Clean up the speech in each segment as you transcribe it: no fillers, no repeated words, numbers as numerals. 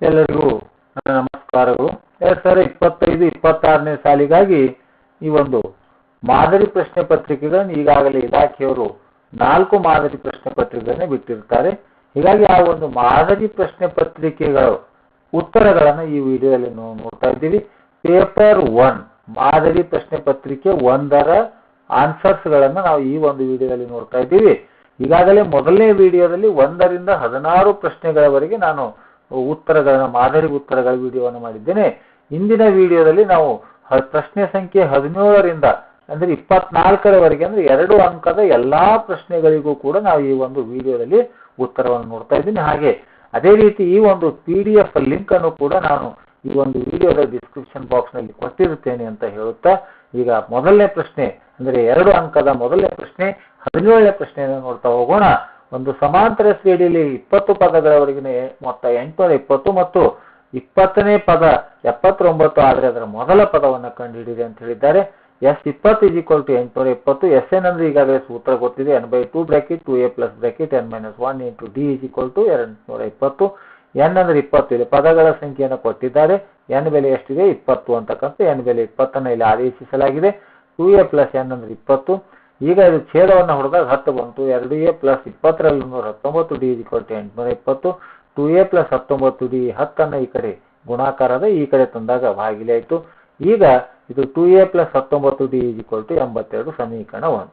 ಎಲ್ಲರಿಗೂ ನನ್ನ ನಮಸ್ಕಾರಗಳು. 2025-26ನೇ ಸಾಲಿಗಾಗಿ ಈ ಒಂದು ಮಾದರಿ ಪ್ರಶ್ನೆ ಪತ್ರಿಕೆಗಳನ್ನು ಈಗಾಗಲೇ ಇಲಾಖೆಯವರು 4 ಮಾದರಿ ಪ್ರಶ್ನೆ ಪತ್ರಿಕೆಗಳನ್ನು ಬಿಟ್ಟಿರ್ತಾರೆ. ಹೀಗಾಗಿ ಆ ಒಂದು ಮಾದರಿ ಪ್ರಶ್ನೆ ಪತ್ರಿಕೆಗಳ ಉತ್ತರಗಳನ್ನು ಈ ವಿಡಿಯೋದಲ್ಲಿ ನೋಡ್ತಾ ಇದ್ದೀವಿ. ಪೇಪರ್ 1 ಮಾದರಿ ಪ್ರಶ್ನೆ ಪತ್ರಿಕೆ 1ರ ಆನ್ಸರ್ಸ್ಗಳನ್ನು ನಾವು ಈ ಒಂದು ವಿಡಿಯೋದಲ್ಲಿ ನೋಡ್ತಾ ಇದ್ದೀವಿ. ಈಗಾಗಲೇ ಮೊದಲನೇ ವಿಡಿಯೋದಲ್ಲಿ 1ರಿಂದ 16 ಪ್ರಶ್ನೆಗಳವರೆಗೆ ನಾನು ಮಾದರಿ ಉತ್ತರಗಳ ವಿಡಿಯೋವನ್ನು ಮಾಡಿದ್ದೇನೆ. ಇಂದಿನ ವಿಡಿಯೋದಲ್ಲಿ ನಾವು ಪ್ರಶ್ನೆ ಸಂಖ್ಯೆ 17ರಿಂದ ಅಂದ್ರೆ 24ರವರೆಗೆ ಅಂದ್ರೆ 2 ಅಂಕದ ಎಲ್ಲಾ ಪ್ರಶ್ನೆಗಳಿಗೂ ಕೂಡ ನಾವು ಈ ಒಂದು ವಿಡಿಯೋದಲ್ಲಿ ಉತ್ತರವನ್ನು ನೋಡ್ತಾ ಇದ್ದೀನಿ. ಹಾಗೆ ಅದೇ ರೀತಿ ಈ ಒಂದು PDF ಲಿಂಕ್ ಅನ್ನು ಕೂಡ ನಾನು ಈ ಒಂದು ವಿಡಿಯೋದ ಡಿಸ್ಕ್ರಿಪ್ಷನ್ ಬಾಕ್ಸ್ ನಲ್ಲಿ ಕೊಟ್ಟಿರುತ್ತೇನೆ ಅಂತ ಹೇಳುತ್ತಾ, ಈಗ ಮೊದಲನೇ ಪ್ರಶ್ನೆ ಅಂದ್ರೆ 2 ಅಂಕದ ಮೊದಲನೇ ಪ್ರಶ್ನೆ 17ನೇ ಪ್ರಶ್ನೆಯನ್ನು ನೋಡ್ತಾ ಹೋಗೋಣ. ಒಂದು ಸಮಾಂತರ ಶ್ರೇಣಿಯಲ್ಲಿ 20 ಪದಗಳವರೆಗಿನ ಮೊತ್ತ 820 ಮತ್ತು 20ನೇ ಪದ 79 ಆದರೆ ಅದರ ಮೊದಲ ಪದವನ್ನು ಕಂಡುಹಿಡಿಯಿರಿ ಅಂತ ಹೇಳಿದ್ದಾರೆ. S20 820. Sn ಅಂದ್ರೆ ಈಗಾಗಲೇ ಸೂತ್ರ ಗೊತ್ತಿದೆ, n/2 bracket 2a plus bracket n - 1 into d 220. n ಅಂದ್ರೆ 20 ಇಲ್ಲಿ ಪದಗಳ ಸಂಖ್ಯೆಯನ್ನು ಕೊಟ್ಟಿದ್ದಾರೆ. n ಬೆಲೆ ಎಷ್ಟಿದೆ 20 ಅಂತಕ್ಕಂಥ n ಬೆಲೆ 20 ಇಲ್ಲಿ ಆದೇಶಿಸಲಾಗಿದೆ. 2a ಪ್ಲಸ್ n ಅಂದ್ರೆ 20. ಈಗ ಇದು ಛೇದವನ್ನು ಹೊಡೆದಾಗ 10 ಬಂತು. 2a ಪ್ಲಸ್ 20ರಲ್ಲಿ 119 d 820. 2a ಪ್ಲಸ್ 19 d 10 ಈ ಕಡೆ ಗುಣಾಕಾರದ ಈ ಕಡೆ ತಂದಾಗ ಭಾಗಿಲೆ ಆಯಿತು. ಈಗ ಇದು 2a ಪ್ಲಸ್ 19 d 82 ಸಮೀಕರಣ 1.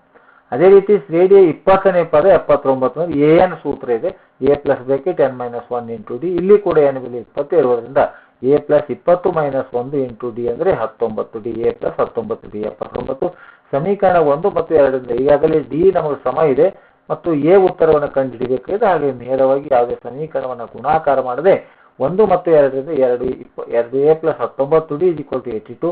ಅದೇ ರೀತಿ ಶ್ರೇಣಿಯ 20ನೇ ಪದ 79 an ಸೂತ್ರ ಇದೆ, a plus bracket n - 1 into D. ಇಲ್ಲಿ ಕೂಡ n ಬೆಲೆ 20 ಇರುವುದರಿಂದ a plus 20 minus 1 into D ಅಂದ್ರೆ 19 ಡಿ. a ಪ್ಲಸ್ 19 ಡಿ 79 ಸಮೀಕರಣ 1 ಮತ್ತು 2ರಿಂದ ಈಗಾಗಲೇ ಡಿ ನಮಗೆ ಸಮ ಇದೆ ಮತ್ತು ಎ ಉತ್ತರವನ್ನು ಕಂಡುಹಿಡಿಯಬೇಕಾಗಿದೆ. ಹಾಗೆ ನೇರವಾಗಿ ಯಾವುದೇ ಸಮೀಕರಣವನ್ನು ಗುಣಾಕಾರ ಮಾಡದೆ 1 ಮತ್ತು 2ರಿಂದ 2a plus 19 D 82,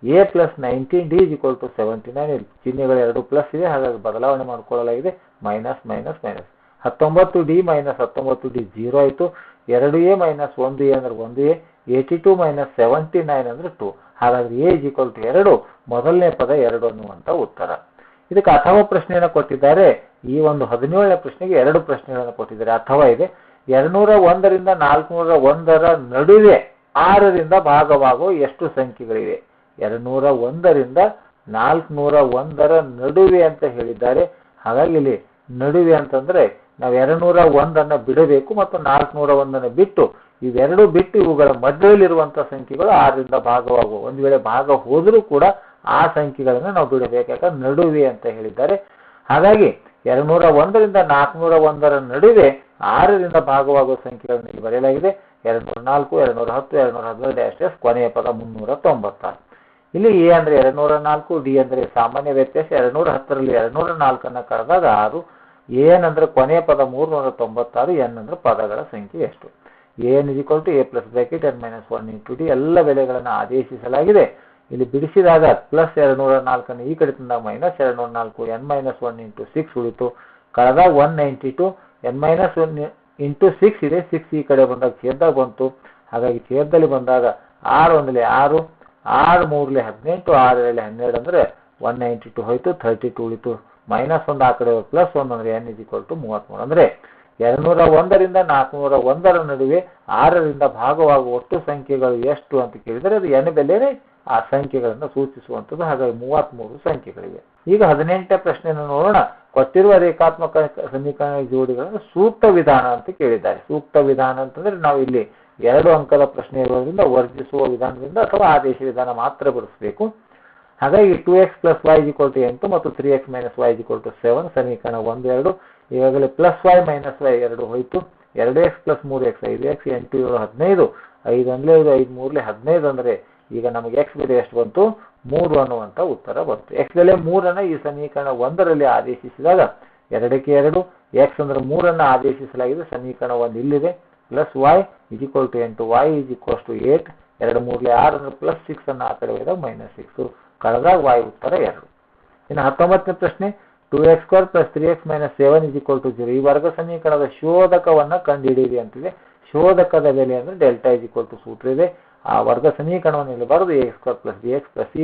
a plus 19 D 79. ಚಿಹ್ನೆಗಳು 2 ಪ್ಲಸ್ ಇದೆ, ಹಾಗಾಗಿ ಬದಲಾವಣೆ ಮಾಡಿಕೊಳ್ಳಲಾಗಿದೆ. Minus minus minus 19 D minus 19 D 0 ಆಯಿತು. 2a ಮೈನಸ್ 1a ಅಂದ್ರೆ 1a, 82 ಮೈನಸ್ 79 ಅಂದ್ರೆ 2. ಹಾಗಾಗಿ a 2 ಮೊದಲನೇ ಪದ 2 ಅನ್ನುವಂಥ ಉತ್ತರ. ಇದಕ್ಕೆ ಅಥವಾ ಪ್ರಶ್ನೆಯನ್ನು ಕೊಟ್ಟಿದ್ದಾರೆ. ಈ ಒಂದು 17ನೇ ಪ್ರಶ್ನೆಗೆ 2 ಪ್ರಶ್ನೆಗಳನ್ನು ಕೊಟ್ಟಿದ್ದಾರೆ. ಅಥವಾ ಇದೆ 201ರಿಂದ 401ರ ನಡುವೆ 6ರಿಂದ ಭಾಗವಾಗುವ ಎಷ್ಟು ಸಂಖ್ಯೆಗಳಿವೆ? 201ರಿಂದ 401ರ ನಡುವೆ ಅಂತ ಹೇಳಿದ್ದಾರೆ. ಹಾಗಾಗಿ ಇಲ್ಲಿ ನಡುವೆ ಅಂತಂದ್ರೆ ನಾವು 201ಅನ್ನು ಬಿಡಬೇಕು ಮತ್ತು 401ಅನ್ನು ಬಿಟ್ಟು ಇವೆರಡು ಬಿಟ್ಟು ಇವುಗಳ ಮಧ್ಯದಲ್ಲಿರುವಂತಹ ಸಂಖ್ಯೆಗಳು 6ರಿಂದ ಭಾಗವಾಗುವ. ಒಂದು ವೇಳೆ ಭಾಗ ಹೋದರೂ ಕೂಡ ಆ ಸಂಖ್ಯೆಗಳನ್ನು ನಾವು ಬಿಡಬೇಕು, ಯಾಕಂದ್ರೆ ನಡುವೆ ಅಂತ ಹೇಳಿದ್ದಾರೆ. ಹಾಗಾಗಿ 201ರಿಂದ 401ರ ನಡುವೆ 6ರಿಂದ ಭಾಗವಾಗುವ ಸಂಖ್ಯೆಗಳನ್ನು ಇಲ್ಲಿ ಬರೆಯಲಾಗಿದೆ. 204, 210, 212 ಕೊನೆಯ ಪದ 396. ಇಲ್ಲಿ ಎ ಅಂದ್ರೆ 204, ಡಿ ಅಂದ್ರೆ ಸಾಮಾನ್ಯ ವ್ಯತ್ಯಾಸ. 210ರಲ್ಲಿ 204ಅನ್ನು ಕಳೆದಾಗ 6. ಎನ್ ಅಂದ್ರೆ ಕೊನೆಯ ಪದ 396, ಎನ್ ಅಂದ್ರೆ ಪದಗಳ ಸಂಖ್ಯೆ ಎಷ್ಟು? an a plus bracket n - 1 into D ಎಲ್ಲ ಬೆಲೆಗಳನ್ನು ಆದೇಶಿಸಲಾಗಿದೆ. ಇಲ್ಲಿ ಬಿಡಿಸಿದಾಗ ಪ್ಲಸ್ 204ಅನ್ನು ಈ ಕಡೆ ತಂದಾಗ ಮೈನಸ್ 204, n - 1 ಇಂಟು 6 ಉಳಿತು. ಕಳೆದಾಗ 192, n - 1 ಇಂಟು 6 ಇದೆ. 6 ಈ ಕಡೆ ಬಂದಾಗ ಛೇದದಾಗ ಬಂತು. ಹಾಗಾಗಿ ಛೇದದಲ್ಲಿ ಬಂದಾಗ 6 ಒಂದಲೇ 6, 6 3ಲೆ 18, 6 2 12 ಅಂದ್ರೆ 192 ಹೋಯ್ತು. 32 ಉಳಿತು. ಮೈನಸ್ 1 ಆ ಕಡೆ ಪ್ಲಸ್ 1 ಅಂದ್ರೆ n 33. ಅಂದ್ರೆ 201ರಿಂದ 401ರ ನಡುವೆ 6ರಿಂದ ಭಾಗವಾಗುವ ಒಟ್ಟು ಸಂಖ್ಯೆಗಳು ಎಷ್ಟು ಅಂತ ಕೇಳಿದರೆ ಅದು n ಬೆಲೆನೇ ಆ ಸಂಖ್ಯೆಗಳನ್ನು ಸೂಚಿಸುವಂಥದ್ದು. ಹಾಗಾಗಿ 33 ಸಂಖ್ಯೆಗಳಿವೆ. ಈಗ 18ನೇ ಪ್ರಶ್ನೆಯನ್ನು ನೋಡೋಣ. ಕೊಟ್ಟಿರುವ ರೇಖಾತ್ಮಕ ಸಮೀಕರಣ ಜೋಡಿಗಳನ್ನು ಸೂಕ್ತ ವಿಧಾನ ಅಂತ ಕೇಳಿದ್ದಾರೆ. ಸೂಕ್ತ ವಿಧಾನ ಅಂತಂದ್ರೆ ನಾವು ಇಲ್ಲಿ 2 ಅಂಕದ ಪ್ರಶ್ನೆ ಇರೋದ್ರಿಂದ ವರ್ಜಿಸುವ ವಿಧಾನದಿಂದ ಅಥವಾ ಆದೇಶ ವಿಧಾನ ಮಾತ್ರ ಬಿಡಿಸಬೇಕು. ಹಾಗಾಗಿ 2x ಪ್ಲಸ್ y 8 ಮತ್ತು 3x ಮೈನಸ್ y 7 ಸಮೀಕರಣ 1, 2. ಈಗಾಗಲೇ ಪ್ಲಸ್ y ಮೈನಸ್ y 2 ಹೋಯಿತು. 2x plus 3x 5x 8 7 15. 5 ಅಂದ್ರೆ 5 3ಲೆ 15 ಅಂದ್ರೆ ಈಗ ನಮಗೆ x ಬೆಲೆ ಎಷ್ಟು ಬಂತು? 3 ಅನ್ನುವಂಥ ಉತ್ತರ ಬಂತು. x ಬೆಲೆ 3ಅನ್ನು ಈ ಸಮೀಕರಣ 1ರಲ್ಲಿ ಆದೇಶಿಸಿದಾಗ 2ಕ್ಕೆ 2, x ಅಂದ್ರೆ 3ಅನ್ನು ಆದೇಶಿಸಲಾಗಿದೆ. ಸಮೀಕರಣ 1 ಇಲ್ಲಿದೆ. ಪ್ಲಸ್ y 8, y 8, 2 3ಲೆ 6 ಅಂದ್ರೆ ಪ್ಲಸ್ 6 ಅನ್ನು ಆ ಕಡೆ ಹೋದಾಗ ಮೈನಸ್ 6. ಕಳೆದಾಗ y ಉತ್ತರ 2. ಇನ್ನು 19ನೇ ಪ್ರಶ್ನೆ 2x² ಪ್ಲಸ್ 3x ಮೈನಸ್ 7 0. ಈ ವರ್ಗ ಸಮೀಕರಣದ ಶೋಧಕವನ್ನು ಕಂಡುಹಿಡಿಯಿರಿ ಅಂತಿದೆ. ಶೋಧಕದ ಬೆಲೆ ಅಂದ್ರೆ ಡೆಲ್ಟಾ ಸೂತ್ರ ಇದೆ. ಆ ವರ್ಗ ಸಮೀಕರಣವನ್ನು ಇಲ್ಲಿ ಬರೆದು a² plus bx plus c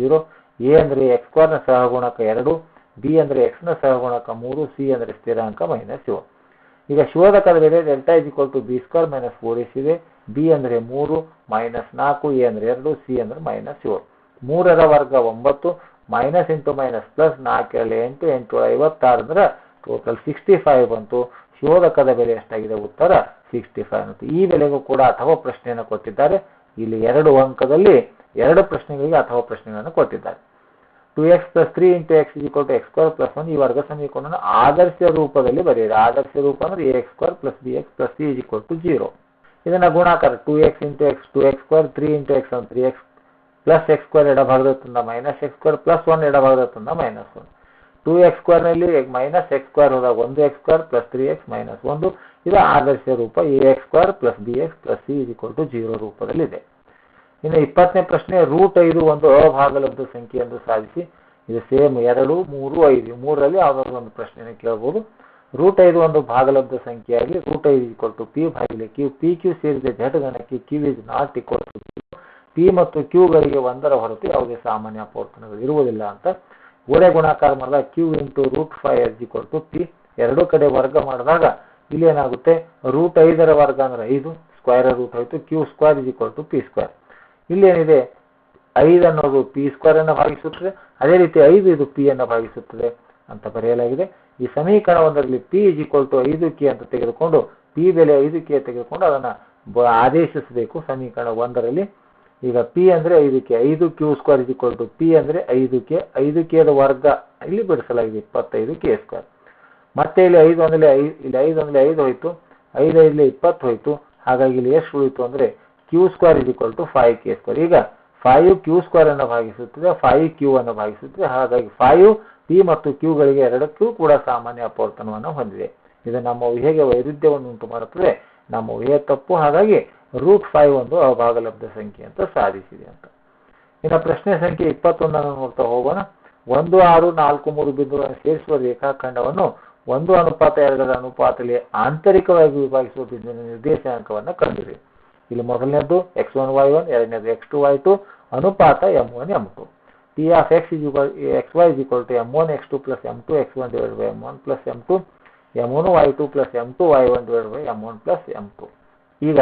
0. a ಅಂದ್ರೆ x² ನ ಸಹಗುಣಕ 2, b ಅಂದ್ರೆ x ನ ಸಹಗುಣಕ 3, c ಅಂದ್ರೆ ಸ್ಥಿರಾಂಕ -7. ಈಗ ಶೋಧಕದ ಬೆಲೆ delta is equal to B square minus 4ac ಇದೆ. ಬಿ ಅಂದರೆ 3 ಮೈನಸ್ 4, ಎ ಅಂದರೆ 2, ಸಿ ಅಂದರೆ ಮೈನಸ್ 7. 3ರ ವರ್ಗ 9 ಮೈನಸ್ ಇಂಟು ಮೈನಸ್ ಪ್ಲಸ್ 4 8 8 56 ಅಂದ್ರೆ ಟೋಟಲ್ 65 ಬಂತು. ಶೋಧಕದ ಬೆಲೆ ಎಷ್ಟಾಗಿದೆ? ಉತ್ತರ 65 ಅನ್ನುತ್ತೆ. ಈ ಬೆಲೆಗೂ ಕೂಡ ಅಥವಾ ಪ್ರಶ್ನೆಯನ್ನು ಕೊಟ್ಟಿದ್ದಾರೆ. ಇಲ್ಲಿ 2 ಅಂಕದಲ್ಲಿ 2 ಪ್ರಶ್ನೆಗಳಿಗೆ ಅಥವಾ ಪ್ರಶ್ನೆಗಳನ್ನು ಕೊಟ್ಟಿದ್ದಾರೆ. 2x plus 3 into x is equal to x square plus 1 ಈ ವರ್ಗ ಸಮೀಕರಣವನ್ನು ಆದರ್ಶ ರೂಪದಲ್ಲಿ ಬರೆಯಿರಿ. ಆದರ್ಶ ರೂಪ ಅಂದ್ರೆ ax square plus bx plus c is equal to 0. ಇದನ್ನ ಗುಣಾಕಾರ 2x into x 2x square 3 into x ಅಂದ್ರೆ 3x plus x square ಎಡಭಾಗದತ್ತ minus x square plus 1 ಎಡಭಾಗದತ್ತ minus 1. 2x square ನಲ್ಲಿ minus x square ಹೋದಾಗ 1x square plus 3x minus 1. ಇದು ಆದರ್ಶ ರೂಪ ax square plus bx plus c is equal to 0 ರೂಪದಲ್ಲಿದೆ. ಇನ್ನು 20ನೇ ಪ್ರಶ್ನೆ √5 ಒಂದು ಅಭಾಗಲಬ್ಧ ಸಂಖ್ಯೆ ಎಂದು ಸಾಧಿಸಿ. ಇದು ಸೇಮ್ 2 3 5 ಮೂರರಲ್ಲಿ ಯಾವುದಾದ್ರು ಒಂದು ಪ್ರಶ್ನೆಯನ್ನು ಕೇಳಬಹುದು. √5 ಒಂದು ಭಾಗಲಬ್ಧ ಸಂಖ್ಯೆಯಾಗಿ √5 ಈಕ್ವಲ್ ಟು ಪಿ ಭಾಗಿಲೆ ಕ್ಯೂ. ಪಿ ಕ್ಯೂ ಸೇರಿದ ಜಡ ಗಣಕ್ಕೆ Q is not equal to P ಮತ್ತು ಕ್ಯೂಗಳಿಗೆ ಒಂದರ ಹೊರತು ಯಾವುದೇ ಸಾಮಾನ್ಯ ಅಪವರ್ತನಗಳು ಇರುವುದಿಲ್ಲ ಅಂತ ಗೋಡೆ ಗುಣಾಕಾರ ಮಾಡಿದಾಗ Q into √5 equal to P. ಎರಡೂ ಕಡೆ ವರ್ಗ ಮಾಡಿದಾಗ ಇಲ್ಲಿ ಏನಾಗುತ್ತೆ? √5ರ ವರ್ಗ ಅಂದ್ರೆ 5 ಸ್ಕ್ವೇರ್ ರೂಟ್ ಹೋಯ್ತು. Q square is equal to P square. ಇಲ್ಲಿ ಏನಿದೆ? 5 ಅನ್ನೋದು ಪಿ ಸ್ಕ್ವೇರ್ ಅನ್ನು ಭಾಗಿಸುತ್ತದೆ, ಅದೇ ರೀತಿ 5 ಇದು ಪಿ ಅನ್ನು ಭಾಗಿಸುತ್ತದೆ ಅಂತ ಬರೆಯಲಾಗಿದೆ. ಈ ಸಮೀಕರಣ ಒಂದರಲ್ಲಿ P is equal to 5k ಅಂತ ತೆಗೆದುಕೊಂಡು ಪಿ ಬೆಲೆ 5k ತೆಗೆದುಕೊಂಡು ಅದನ್ನ ಆದೇಶಿಸಬೇಕು ಸಮೀಕರಣ ಒಂದರಲ್ಲಿ. ಈಗ ಪಿ ಅಂದ್ರೆ 5k, 5q square is equal to P ಅಂದ್ರೆ 5k, 5kದ ವರ್ಗ ಇಲ್ಲಿ ಬಿಡಿಸಲಾಗಿದೆ 25k ಸ್ಕ್ವೇರ್. ಮತ್ತೆ ಇಲ್ಲಿ 5 ಅಂದ್ರೆ 5 ಹೋಯ್ತು, 5 ಇಲ್ಲಿ 20 ಹೋಯ್ತು. ಹಾಗಾಗಿ ಇಲ್ಲಿ ಎಷ್ಟು ಉಳಿತು ಅಂದ್ರೆ Q square is equal to 5k square. ಈಗ 5q ಸ್ಕ್ವೇರ್ ಅನ್ನು ಭಾಗಿಸುತ್ತದೆ, 5q ಅನ್ನು ಭಾಗಿಸುತ್ತದೆ. ಹಾಗಾಗಿ 5 ಪಿ ಮತ್ತು ಕ್ಯೂಗಳಿಗೆ ಎರಡಕ್ಕೂ ಕೂಡ ಸಾಮಾನ್ಯ ಅಪವರ್ತನವನ್ನು ಹೊಂದಿದೆ. ಇದು ನಮ್ಮ ಊಹೆಗೆ ವೈರುಧ್ಯವನ್ನು ಉಂಟು ಮಾಡುತ್ತದೆ. ನಮ್ಮ ಊಹೆ ತಪ್ಪು. ಹಾಗಾಗಿ √5 ಒಂದು ಅಭಾಗಲಬ್ಧ ಸಂಖ್ಯೆ ಅಂತ ಸಾಧಿಸಿದೆ ಅಂತ. ಇನ್ನು ಪ್ರಶ್ನೆ ಸಂಖ್ಯೆ 21 ನೋಡ್ತಾ ಹೋಗೋಣ. 1 6 4 3 ಬಿಂದುಗಳನ್ನು ಸೇರಿಸುವ ರೇಖಾಖಂಡವನ್ನು 1:2ರ ಅನುಪಾತದಲ್ಲಿ ಆಂತರಿಕವಾಗಿ ವಿಭಾಗಿಸುವ ಬಿಂದುವಿನ ನಿರ್ದೇಶಾಂಕವನ್ನು ಕಂಡಿದೆ. ಇಲ್ಲಿ ಮೊದಲನೇದು x1 y1, ಎರಡನೇದು x2 y2, ಅನುಪಾತ m1 m2. P of x is equal xy is equal to m1 x2 plus m2 x1 divided by m1 plus m2, m1 y2 plus m2 y1 divided by m1 plus m2. ಈಗ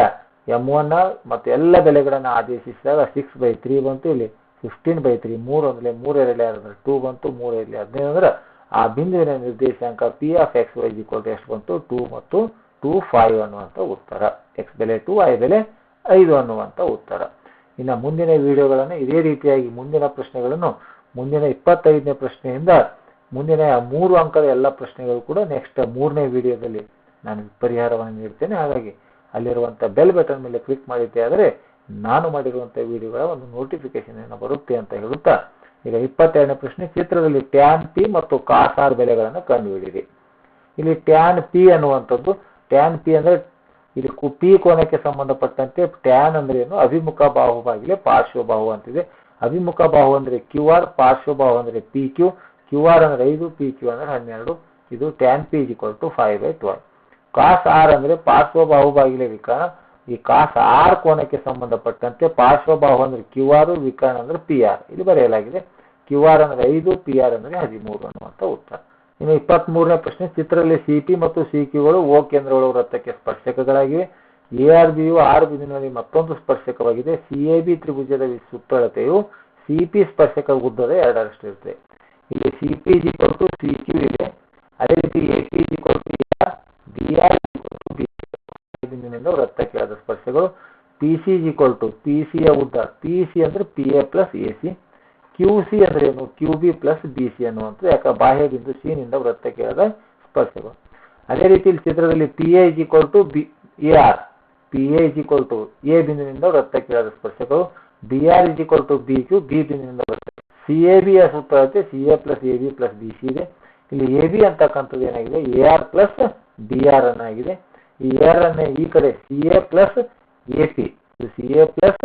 m1 ಮತ್ತು ಎಲ್ಲ ಬೆಲೆಗಳನ್ನು ಆದೇಶಿಸಿದಾಗ 6/3 ಬಂತು. ಇಲ್ಲಿ 15/3, 3 ಅಂದ್ರೆ 3 2 2 ಬಂತು, 3 5 15 ಅಂದ್ರೆ ಆ ಬಿಂದುವಿನ ನಿರ್ದೇಶಾಂಕ P of xy is equal to ಎಷ್ಟು ಬಂತು? 2 ಮತ್ತು 2 5 ಅನ್ನುವಂಥ ಉತ್ತರ. x ಬೆಲೆ 2, y ಬೆಲೆ 5 ಅನ್ನುವಂಥ ಉತ್ತರ. ಇನ್ನು ಮುಂದಿನ ವಿಡಿಯೋಗಳನ್ನು ಇದೇ ರೀತಿಯಾಗಿ ಮುಂದಿನ ಪ್ರಶ್ನೆಗಳನ್ನು ಮುಂದಿನ 25ನೇ ಪ್ರಶ್ನೆಯಿಂದ ಮುಂದಿನ 3 ಅಂಕದ ಎಲ್ಲ ಪ್ರಶ್ನೆಗಳು ಕೂಡ ನೆಕ್ಸ್ಟ್ 3ನೇ ವಿಡಿಯೋದಲ್ಲಿ ನಾನು ಪರಿಹಾರವನ್ನು ನೀಡ್ತೇನೆ. ಹಾಗಾಗಿ ಅಲ್ಲಿರುವಂಥ ಬೆಲ್ ಬಟನ್ ಮೇಲೆ ಕ್ಲಿಕ್ ಮಾಡಿದ್ದೆ ಆದರೆ ನಾನು ಮಾಡಿರುವಂಥ ವಿಡಿಯೋಗಳ ಒಂದು ನೋಟಿಫಿಕೇಶನ್ ಏನೋ ಬರುತ್ತೆ ಅಂತ ಹೇಳುತ್ತಾ ಈಗ 22ನೇ ಪ್ರಶ್ನೆ. ಚಿತ್ರದಲ್ಲಿ ಟ್ಯಾನ್ ಪಿ ಮತ್ತು ಕಾಸ್ ಆರ್ ಬೆಲೆಗಳನ್ನು ಕಂಡುಹಿಡಿಯಿರಿ. ಇಲ್ಲಿ ಟ್ಯಾನ್ ಪಿ ಅನ್ನುವಂಥದ್ದು, ಟ್ಯಾನ್ ಪಿ ಅಂದ್ರೆ ಇಲ್ಲಿ ಪಿ ಕೋನಕ್ಕೆ ಸಂಬಂಧಪಟ್ಟಂತೆ ಟ್ಯಾನ್ ಅಂದ್ರೆ ಏನು? ಅಭಿಮುಖ ಬಾಹು ಬಾಗಿಲೆ ಪಾರ್ಶ್ವ ಬಾಹು ಅಂತಿದೆ. ಅಭಿಮುಖ ಬಾಹು ಅಂದ್ರೆ ಕ್ಯೂ ಆರ್, ಪಾರ್ಶ್ವ ಬಾಹು ಅಂದ್ರೆ ಪಿ ಕ್ಯೂ. ಕ್ಯೂ ಆರ್ ಅಂದ್ರೆ 5, ಪಿ ಕ್ಯೂ ಅಂದ್ರೆ 12. ಇದು tan P is equal to 5/12. Cos R ಅಂದ್ರೆ ಪಾರ್ಶ್ವ ಬಾಹು ಬಾಗಿಲೆ ವಿಕರ್ಣ. ಈ ಕಾಸ್ ಆರ್ ಕೋನಕ್ಕೆ ಸಂಬಂಧಪಟ್ಟಂತೆ ಪಾರ್ಶ್ವ ಬಾಹು ಅಂದ್ರೆ ಕ್ಯೂ ಆರ್, ವಿಕರ್ಣ ಅಂದ್ರೆ ಪಿ ಆರ್. ಇಲ್ಲಿ ಬರೆಯಲಾಗಿದೆ. ಕ್ಯೂ ಆರ್ ಅಂದ್ರೆ 5, ಪಿ ಆರ್ ಅಂದ್ರೆ 13 ಅನ್ನುವಂಥ ಉತ್ತರ. ಇನ್ನು 23ನೇ ಪ್ರಶ್ನೆ. ಚಿತ್ರದಲ್ಲಿ ಸಿಪಿ ಮತ್ತು ಸಿಕ್ಯೂಗಳು ಓ ಕೇಂದ್ರಗಳು ವೃತ್ತಕ್ಕೆ ಸ್ಪರ್ಶಕಗಳಾಗಿವೆ. ಎಆರ್ಬಿಯು ಆರ್ ಬಿಂದುವಿನಲ್ಲಿ ಮತ್ತೊಂದು ಸ್ಪರ್ಶಕವಾಗಿದೆ. ಸಿಎಬಿ ತ್ರಿಭುಜದ ಸುತ್ತಳತೆಯು ಸಿಪಿ ಸ್ಪರ್ಶಕ ಉದ್ದದ 2ರಷ್ಟು ಇರುತ್ತೆ. ಇಲ್ಲಿ CP is equal to CQ ಇದೆ. ಅದೇ ರೀತಿ AP is equal to R, BR is equal to B. ಬಿಂದುವಿನಿಂದ ವೃತ್ತಕ್ಕೆ ಆದ ಸ್ಪರ್ಶಗಳು. ಪಿಸಿ ಇಸ್ ಈಕ್ವಲ್ ಟು ಪಿಸಿಯ ಉದ್ದ, ಪಿಸಿ ಅಂದ್ರೆ P A plus A C. QC ಅಂದ್ರೆ ಏನು? ಕ್ಯೂಬಿ ಪ್ಲಸ್ ಬಿ ಸಿ ಅನ್ನುವಂಥದ್ದು. ಯಾಕೆ? ಬಾಹ್ಯ ಬಿಂದು ಸಿ ನಿಂದ ವೃತ್ತಕ್ಕೆ ಆದ ಸ್ಪರ್ಶಗಳು. ಅದೇ ರೀತಿ ಚಿತ್ರದಲ್ಲಿ P A is equal to B A R, P A is equal to A ಬಿಂದುವಿನಿಂದ ವೃತ್ತಕ್ಕೆ ಆದ ಸ್ಪರ್ಶಗಳು. B R is equal to B Q, B ಬಿಂದುವಿನಿಂದ ವೃತ್ತಕ್ಕೆ. ಸಿ ಎ ಬಿಯ ಸುತ್ತಳತೆ C A plus A B plus B C ಇದೆ. ಇಲ್ಲಿ ಎ ಬಿ ಅಂತಕ್ಕಂಥದ್ದು ಏನಾಗಿದೆ? A R plus B R ಅನ್ನಾಗಿದೆ. ಈ ಎ ಆರ್ ಅನ್ನ ಈ ಕಡೆ C A plus A P, C A plus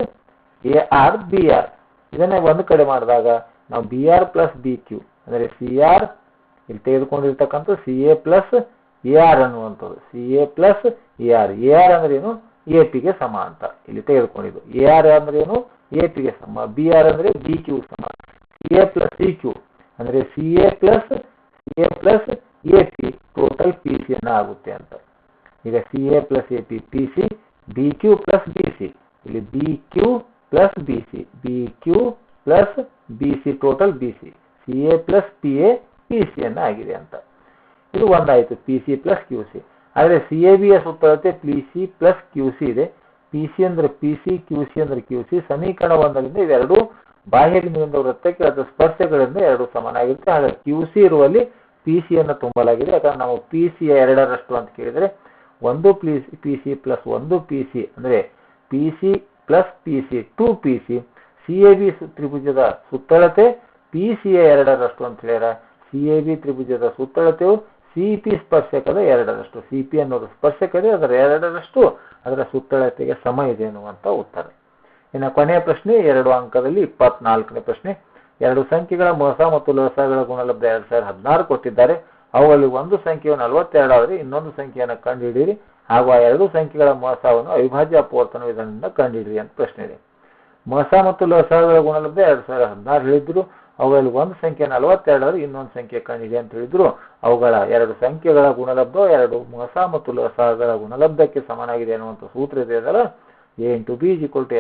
A R B R. ಇದನ್ನೇ ಒಂದು ಕಡೆ ಮಾಡಿದಾಗ ನಾವು B R plus B Q ಅಂದರೆ ಸಿ ಆರ್ ಇಲ್ಲಿ ತೆಗೆದುಕೊಂಡಿರ್ತಕ್ಕಂಥ C A plus A R ಅನ್ನುವಂಥದ್ದು. C A plus A R. A R ಅಂದ್ರೆ ಏನು? ಎ ಪಿಗೆ ಸಮ ಅಂತ ಇಲ್ಲಿ ತೆಗೆದುಕೊಂಡಿದ್ದು. ಎ ಆರ್ ಅಂದ್ರೆ ಏನು? ಎ ಪಿಗೆ ಸಮ. ಬಿ ಆರ್ ಅಂದ್ರೆ ಬಿ ಕ್ಯೂ ಸಮ. C A plus C Q ಅಂದ್ರೆ C A plus A P total P C ಅನ್ನ ಆಗುತ್ತೆ ಅಂತ. ಈಗ CA plus AP PC BQ plus BC, ಇಲ್ಲಿ BQ plus BC, BQ plus BC total BC, CA plus PA PC ಆಗಿದೆ ಅಂತ. ಇದು ಒಂದಾಯಿತು PC plus QC. ಆದರೆ CABಯ ಸುತ್ತಳತೆ PC ಪ್ಲಸ್ QC ಇದೆ. PC ಅಂದ್ರೆ PC, QC ಅಂದ್ರೆ QC. ಸಮೀಕರಣ 1ರಿಂದ ಇವೆರಡು ಬಾಹ್ಯ ಬಿಂದುವಿನಿಂದ ವೃತ್ತಕ್ಕೆ ಅಥವಾ ಸ್ಪರ್ಶಗಳಿಂದ ಎರಡು ಸಮನಾಗಿರುತ್ತೆ. ಹಾಗಾಗಿ QC ಇರುವಲ್ಲಿ PC ಅನ್ನು ತುಂಬಲಾಗಿದೆ. ಯಾಕಂದ್ರೆ ನಾವು PC ಯ 2ರಷ್ಟು ಅಂತ ಕೇಳಿದರೆ 1 PC ಪ್ಲಸ್ 1 PC ಅಂದ್ರೆ PC plus PC 2PC. CAB ತ್ರಿಭುಜದ ಸುತ್ತಳತೆ PC ಯ 2ರಷ್ಟು ಅಂತ ಹೇಳ್ಯಾರ. CAB ತ್ರಿಭುಜದ ಸುತ್ತಳತೆಯು CP ಸ್ಪರ್ಶಕದ 2ರಷ್ಟು. CP ಅನ್ನೋದು ಸ್ಪರ್ಶಕದೇ, ಅದರ 2ರಷ್ಟು ಅದರ ಸುತ್ತಳತೆಗೆ ಸಮ ಇದೆ ಎನ್ನುವಂತ ಉತ್ತರ. ಇನ್ನು ಕೊನೆಯ ಪ್ರಶ್ನೆ 2 ಅಂಕದಲ್ಲಿ 24ನೇ ಪ್ರಶ್ನೆ. ಎರಡು ಸಂಖ್ಯೆಗಳ ಮೊಸ ಮತ್ತು ಲೋಸಗಳ ಗುಣಲಬ್ಧ 2016 ಕೊಟ್ಟಿದ್ದಾರೆ. ಅವುಗಳಲ್ಲಿ ಒಂದು ಸಂಖ್ಯೆಯು 42 ಆದರೆ ಇನ್ನೊಂದು ಸಂಖ್ಯೆಯನ್ನು ಕಂಡುಹಿಡಿಯಿರಿ ಹಾಗೂ ಆ ಎರಡು ಸಂಖ್ಯೆಗಳ ಮೊಸವನ್ನು ಅವಿಭಾಜ್ಯ ಅಪವರ್ತನ ವಿಧಾನದಿಂದ ಕಂಡುಹಿಡಿಯಿರಿ ಅಂತ ಪ್ರಶ್ನೆ ಇದೆ. ಮೊಸ ಮತ್ತು ಲೋಸಗಳ ಗುಣಲಬ್ಧ 2016 ಹೇಳಿದ್ರು. ಅವುಗಳಲ್ಲಿ ಒಂದು ಸಂಖ್ಯೆ 42 ಆದರೆ ಇನ್ನೊಂದು ಸಂಖ್ಯೆ ಕಂಡುಹಿಡಿ ಅಂತ ಹೇಳಿದ್ರು. ಅವುಗಳ ಎರಡು ಸಂಖ್ಯೆಗಳ ಗುಣಲಬ್ಧ ಎರಡು ಮೊಸ ಮತ್ತು ಲೋಸಗಳ ಗುಣಲಬ್ಧಕ್ಕೆ ಸಮಾನಾಗಿದೆ ಅನ್ನುವಂಥ ಸೂತ್ರ ಇದೆ ಅದಲ್ಲ. A into B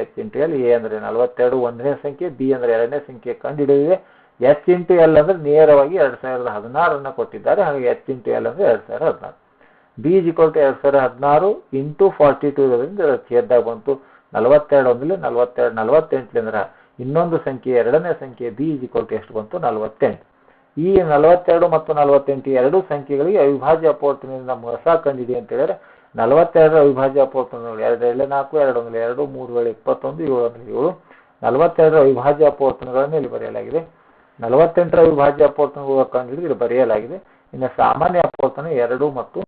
H into L. A ಅಂದರೆ 42 ಒಂದನೇ ಸಂಖ್ಯೆ, B ಅಂದರೆ ಎರಡನೇ ಸಂಖ್ಯೆ ಕಂಡುಹಿಡಿದಿದೆ. H ಇಂಟು L ಅಂದರೆ ನೇರವಾಗಿ 2016 ಕೊಟ್ಟಿದ್ದಾರೆ. ಹಾಗಾಗಿ H ಇಂಟು L ಅಂದರೆ 2016. B H 2016 ಇಂಟು 42 ಇರೋದ್ರಿಂದ ಛೇದದಾಗ ಬಂತು. 42 ಒಂದಲೇ 42, 48 ಅಂದ್ರೆ ಇನ್ನೊಂದು ಸಂಖ್ಯೆ ಎರಡನೇ ಸಂಖ್ಯೆ B H ಎಷ್ಟು ಬಂತು? 48. ಈ 42 ಮತ್ತು 48 ಎರಡು ಸಂಖ್ಯೆಗಳಿಗೆ ಅವಿಭಾಜ್ಯ ಅಪವರ್ತನದಿಂದ ಮೊಸ ಕಂಡಿಡಿ ಅಂತ ಹೇಳಿದ್ರೆ 42 ಅವಿಭಾಜ್ಯ ಅಪವರ್ತನಗಳು 2 2 4, 2 1 2, 3 ವೇಳೆ 21, 7 7. 42 ಅವಿಭಾಜ್ಯ ಅಪವರ್ತನಗಳನ್ನು ಇಲ್ಲಿ ಬರೆಯಲಾಗಿದೆ. 48 ಅವಿಭಾಜ್ಯ ಅಪವರ್ತನಗಳು ಕಂಡುಹಿಡಿದು ಇಲ್ಲಿ ಬರೆಯಲಾಗಿದೆ. ಇನ್ನು ಸಾಮಾನ್ಯ ಅಪವರ್ತನ 2 ಮತ್ತು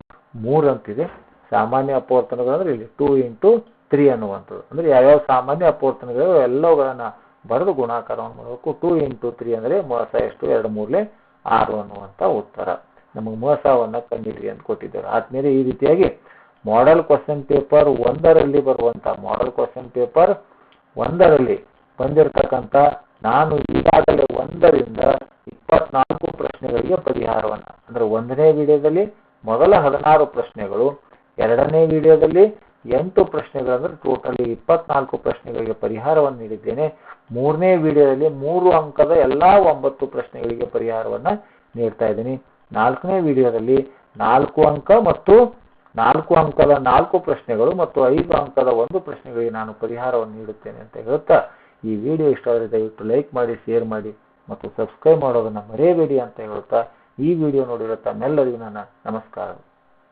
3 ಅಂತಿದೆ. ಸಾಮಾನ್ಯ ಅಪವರ್ತನಗಳು ಅಂದ್ರೆ ಇಲ್ಲಿ 2 ಇಂಟು 3 ಅನ್ನುವಂಥದ್ದು. ಅಂದ್ರೆ ಯಾವ್ಯಾವ ಸಾಮಾನ್ಯ ಅಪವರ್ತನಗಳು ಎಲ್ಲವುಗಳನ್ನ ಬರೆದು ಗುಣಾಕಾರವನ್ನು ಮಾಡಬೇಕು. 2 ಇಂಟು 3 ಅಂದರೆ ಮೊಸ ಎಷ್ಟು? 2 3 6 ಅನ್ನುವಂಥ ಉತ್ತರ. ನಮಗೆ ಮೊಸವನ್ನು ಕಂಡುಹಿಡಿಯಿರಿ ಅಂತ ಕೊಟ್ಟಿದ್ದಾರೆ. ಆದ್ಮೇಲೆ ಈ ರೀತಿಯಾಗಿ ಮಾಡೆಲ್ ಕ್ವಶನ್ ಪೇಪರ್ 1ರಲ್ಲಿ ಬರುವಂತ ಮಾಡೆಲ್ ಕ್ವಶನ್ ಪೇಪರ್ 1ರಲ್ಲಿ ಬಂದಿರತಕ್ಕಂಥ ನಾನು ಈಗಾಗಲೇ 1ರಿಂದ 24 ಪ್ರಶ್ನೆಗಳಿಗೆ ಪರಿಹಾರವನ್ನು ಅಂದ್ರೆ 1ನೇ ವಿಡಿಯೋದಲ್ಲಿ ಮೊದಲ 16 ಪ್ರಶ್ನೆಗಳು, 2ನೇ ವಿಡಿಯೋದಲ್ಲಿ 8 ಪ್ರಶ್ನೆಗಳು ಅಂದ್ರೆ ಟೋಟಲಿ 24 ಪ್ರಶ್ನೆಗಳಿಗೆ ಪರಿಹಾರವನ್ನು ನೀಡಿದ್ದೇನೆ. 3ನೇ ವಿಡಿಯೋದಲ್ಲಿ 3 ಅಂಕದ ಎಲ್ಲಾ 9 ಪ್ರಶ್ನೆಗಳಿಗೆ ಪರಿಹಾರವನ್ನು ನೀಡ್ತಾ ಇದ್ದೀನಿ. 4ನೇ ವಿಡಿಯೋದಲ್ಲಿ 4 ಅಂಕ ಮತ್ತು 4 ಅಂಕದ 4 ಪ್ರಶ್ನೆಗಳು ಮತ್ತು 5 ಅಂಕದ 1 ಪ್ರಶ್ನೆಗಳಿಗೆ ನಾನು ಪರಿಹಾರವನ್ನು ನೀಡುತ್ತೇನೆ ಅಂತ ಹೇಳುತ್ತಾ ಈ ವಿಡಿಯೋ ಇಷ್ಟ ಆದರೆ ದಯವಿಟ್ಟು ಲೈಕ್ ಮಾಡಿ, ಶೇರ್ ಮಾಡಿ ಮತ್ತು ಸಬ್ಸ್ಕ್ರೈಬ್ ಮಾಡೋದನ್ನು ಮರೆಯಬೇಡಿ ಅಂತ ಹೇಳುತ್ತಾ ಈ ವಿಡಿಯೋ ನೋಡಿರೋ ತಮ್ಮೆಲ್ಲರಿಗೂ ನನ್ನ ನಮಸ್ಕಾರ.